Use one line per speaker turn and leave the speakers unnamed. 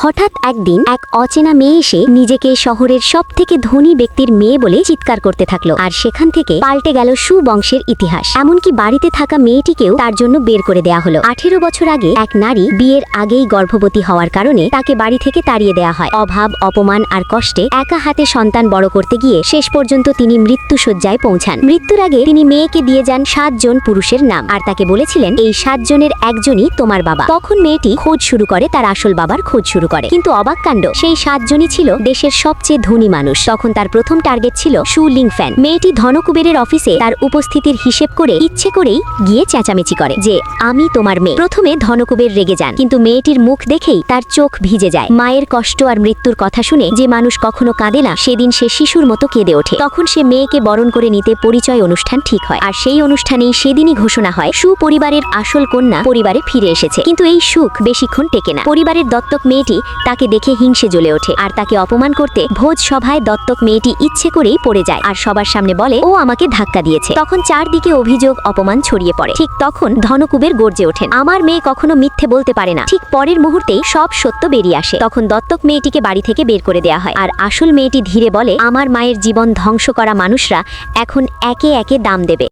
হঠাৎ একদিন এক অচেনা মেয়ে এসে নিজেকে শহরের সবথেকে ধনী ব্যক্তির মেয়ে বলে চিৎকার করতে থাকলো, আর সেখান থেকে পাল্টে গেল সুবংশের ইতিহাস। এমনকি বাড়িতে থাকা মেয়েটিকেও তার জন্য বের করে দেয়া হলো। 18 বছর আগে এক নারী বিয়ের আগেই গর্ভবতী হওয়ার কারণে তাকে বাড়ি থেকে তাড়িয়ে দেয়া হয়। অভাব, অপমান আর কষ্টে একা হাতে সন্তান বড় করতে গিয়ে শেষ পর্যন্ত তিনি মৃত্যুশয্যায় পৌঁছান। মৃত্যুর আগে তিনি মেয়েকে দিয়ে যান 7 জন পুরুষের নাম, আর তাকে বলেছিলেন এই 7 জনের একজনই তোমার বাবা। তখন মেয়েটি খোঁজ শুরু করে, তার আসল বাবার খোঁজ শুরু করে। কিন্তু অবাক কাণ্ড, সেই 7 জনই ছিল দেশের সবচেয়ে ধনী মানুষ। তখন তার প্রথম টার্গেট ছিল শু লিংফ্যান। মেয়েটি ধনকুবেরের অফিসে তার উপস্থিতির হিসেব করে ইচ্ছে করেই গিয়ে চেঁচামেচি করে যে আমি তোমার মেয়ে। প্রথমে ধনকুবের রেগে যান, কিন্তু মেয়েটির মুখ দেখেই তার চোখ ভিজে যায়। মায়ের কষ্ট আর মৃত্যুর কথা শুনে যে মানুষ কখনো কাঁদে না, সেদিন সে শিশুর মতো কেঁদে ওঠে। তখন সে মেয়েকে বরণ করে নিতে পরিচয় অনুষ্ঠান ঠিক হয়, আর সেই অনুষ্ঠানেই সেদিনই ঘোষণা হয় সু পরিবারের আসল কন্যা পরিবারে ফিরে এসেছে। কিন্তু এই সুখ বেশিক্ষণ টেকে না। পরিবারের দত্তক মেয়েটি তাকে দেখে হিংসে জ্বলে ওঠে, আর তাকে অপমান করতে ভোজ সভায় দত্তক মেয়েটি ইচ্ছে করেই পড়ে যায় আর সবার সামনে বলে ও আমাকে ধাক্কা দিয়েছে। তখন চারদিকে অভিযোগ, অপমান ছড়িয়ে পড়ে। ঠিক তখন ধনকুবের গর্জে ওঠেন, আমার মেয়ে কখনো মিথ্যে বলতে পারে না। ঠিক পরের মুহূর্তেই সব সত্য বেরিয়ে আসে। তখন দত্তক মেয়েটিকে বাড়ি থেকে বের করে দেয়া হয়, আর আসল মেয়েটি ধীরে বলে আমার মায়ের জীবন ধ্বংস করা মানুষরা এখন একে একে দাম দেবে।